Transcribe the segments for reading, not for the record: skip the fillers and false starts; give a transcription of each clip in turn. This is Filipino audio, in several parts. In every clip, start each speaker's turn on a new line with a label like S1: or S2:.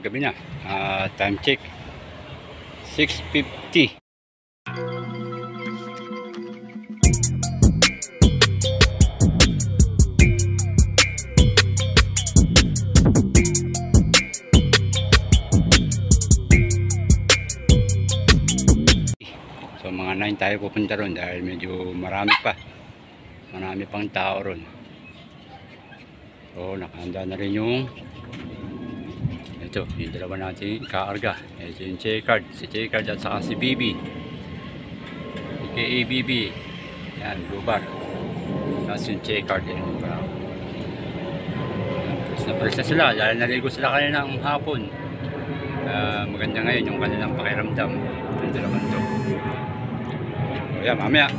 S1: gabi na. Time check 6:50. So mga 9 tayo pupunta ron dahil medyo marami pang tao ron. So nakahanda na rin yung ito, yung dalawa natin kaarga. Ito yung J-Card, si J-Card at saka si BB, aka BB. Yan, blue bar. Tapos yung J-Card yan yung brown. Press na sila dahil naligo sila kanina ng hapon. Maganda ngayon yung kanilang pakiramdam ng dalawang to. So yan, mamaya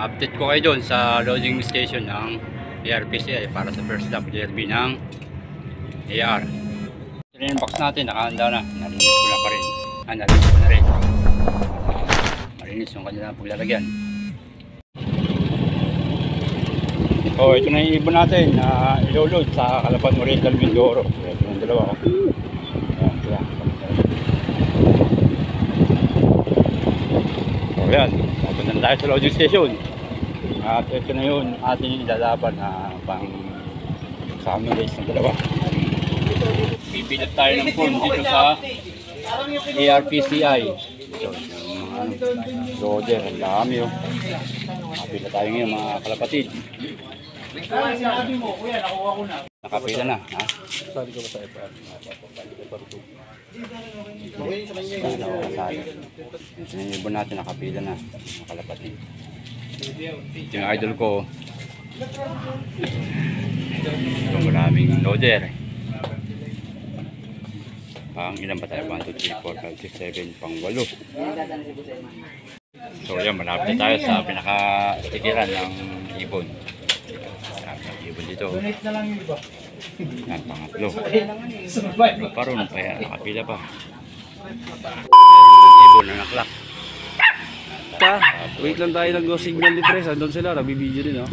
S1: update ko kayo doon sa loading station ng ARPCI para sa first lap JRB ng AR. Ito yung box natin, nakahanda na. Nalinis ko na pa rin. Nalinis ko na rin. Malinis yung kanilang paglalagyan. So ito na yung ibon natin na iloload sa Calapan Oriental Mindoro. Ito yung dalawa. So yan, papunta na tayo sa loading station. At ito na yun ating ilalaban na pang examen race ng dalawa. Bibilot tayo ng form dito sa ARPCI. So, yung Roger, ang dami oh. Nakapila tayo ngayon mga kalapatid. Nakapila na, ha? Sabi ko ba sa FR? Yung ibon natin nakapila na, mga kalapatid. Yung idol ko, ito maraming loader. Pang ilan ba tayo? 1, 2, 3, 4, 5, 6, 7, pang 8. So yan, malapit tayo sa pinaka-stikiran ng ibon. Ibon dito. Yan, pangatlo. Paron, kaya nakapila pa. Ibon na naklak.
S2: Wait lang tayo ng signal ni Pres. Andun sila, nagbibideo din oh.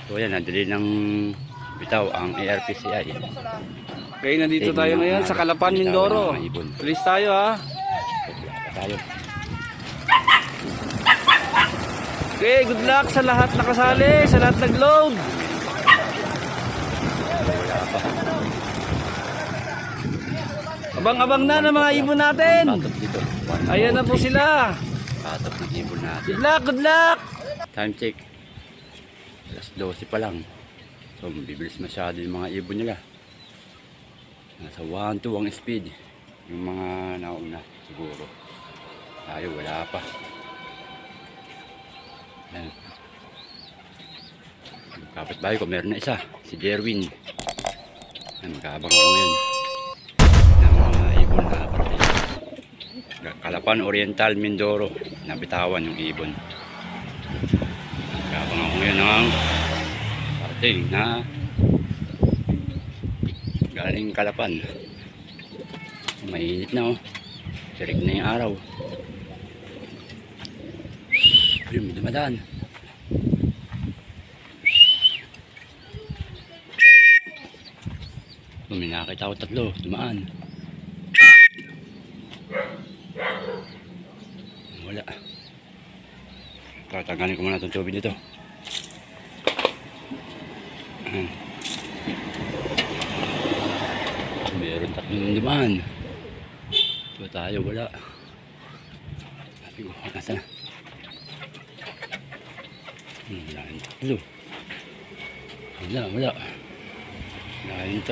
S1: So yan, nadali ng bitaw ang ARPCI.
S2: Okay, nandito tayo ngayon sa Calapan, Mindoro. Please tayo ha.
S1: Tayo.
S2: Okay, good luck sa lahat nakasali, sa lahat nag-load. Abang-abang na ng mga ibon natin. Ayan na po sila.
S1: Patap ng ibon natin.
S2: Good luck, good luck.
S1: Time check. Alas 12 pa lang. So bibilis masyado yung mga ibon nila. Nasa 1, 2 ang speed. Yung mga nauna siguro. Tayo wala pa. Ayan. Kapit-bahay ko meron na isa. Si Jerwin. Magkabang ako ngayon ng mga ibon na parating. Calapan Oriental Mindoro. Nabitawan yung ibon. Magkabang ako ngayon ng parating na galing Calapan. Mainit na oh. Sirik na yung araw. Ayun, may dumadaan. May nakakita ko 3, dumaan. Wala. Tatanggalin ko muna itong tubig dito. Meron 3 dumaan. Ito tayo, wala. Sabi ko, nasa na? Wala yung 3. Wala. Wala yung 3.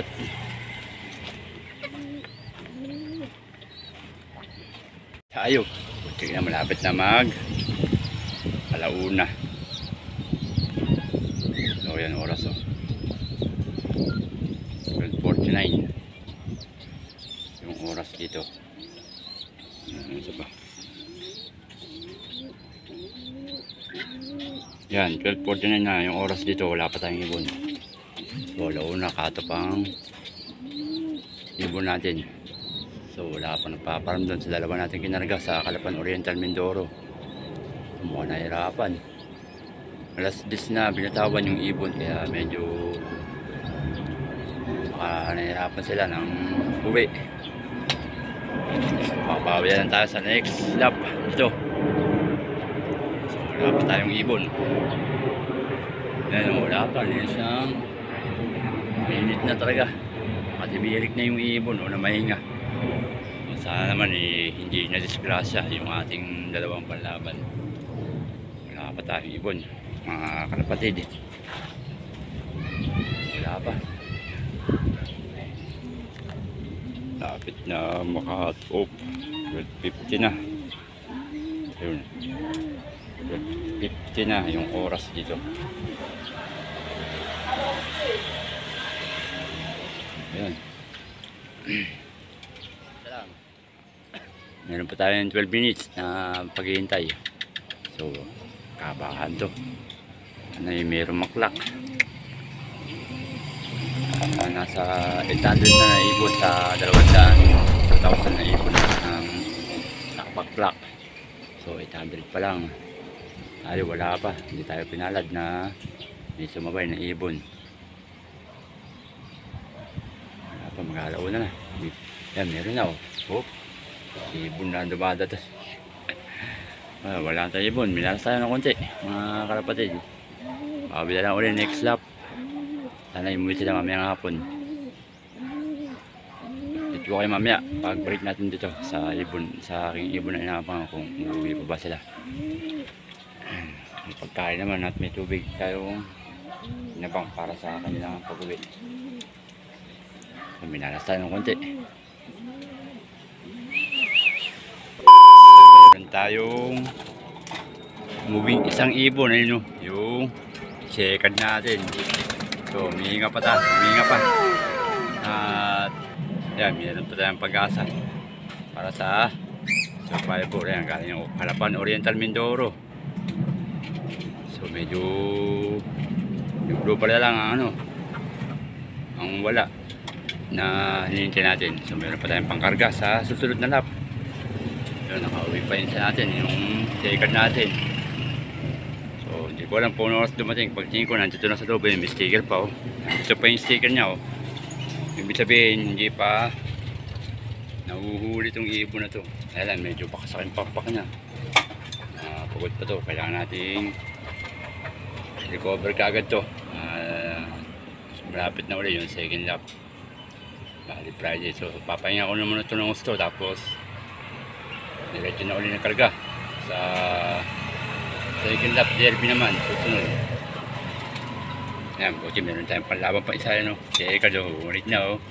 S1: Tayo. Tingnan na malapit na alauna. So yan oras oh. 12:49. Yung oras dito. Isa pa. Yan, 12:49 na yung oras dito. Wala pa tayong ibon. So alauna, katop ang ibon natin. So wala pa nagpaparamdam sa dalawa natin kinarga sa Calapan Oriental Mindoro. Mukhang nahirapan. Alas 10 na binatawan yung ibon kaya medyo baka nahihirapan sila ng uwi. So, papawi na lang tayo sa next lap dito. So, wala pa tayong ibon. Yan, wala pa. Mainit na talaga. Matimilik na yung ibon o na mahinga. Sana naman hindi na disgrasya yung ating dalawang panlaban. Wala pa tayong ibon, mga kalapatid. Wala pa. Lapit na maka-hot off. 12:50 na. Ayun. 12:50 na yung oras dito. Ayun. Meron pa tayong 12 minutes na paghihintay. So, kabahan to. Mayroong maklak. Nasa 800 na naibon sa 200. 2,000 na ibon ng nakapag-clock. So, 800 pa lang. Tayo wala pa. Hindi tayo pinalad na may sumabay na ibon. Wala pa, mag-alauna na. Yan, meron na. Oh. Ibon na dumadatas. Wala tayong ibon. Minalas tayo ng konti, mga kalapatid. Makabila lang ulit next lap. Sana imuwi sila mamayang hapon. Dito kayo mamaya pag break natin dito sa ibon, sa aking ibon na inaabangan kung umuwi pa ba sila. May pagkain naman at may tubig tayong inabang para sa kanilang pag-uwi. So, minalas tayo ng konti. Meron tayong moving isang ibon, ayun, yung second natin. So, humihinga pa tayo, humihinga pa. At yan, meron pa tayong pag-asa para sa survivor. Yan, galing yung Harapan Oriental Mindoro. So, medyo yung blue pala lang ang wala na hinihintay natin. So, meron pa tayong pangkarga sa susunod na lap. So, nakauwi pa yun sa natin yung second natin. So, hindi ko alam kung ano oras dumating. Pagtingin ko, nandito na sa loob, may sticker pa. Nandito pa yung sticker niya. Ibig sabihin, hindi pa nahuhuli itong ibon na to. Kaya lang, medyo pakasakin pakpak niya. Pagod pa to. Kailangan nating recover kagad to. Malapit na ulit yung second lap. Bali Friday. So, papahinga ko naman ito ng gusto. Tapos, diretso na ulit na karga sa second lap derby naman susunod. Ayan, buti meron tayong panlaban pa isa, no? Si Ricardo, ulit na, oh.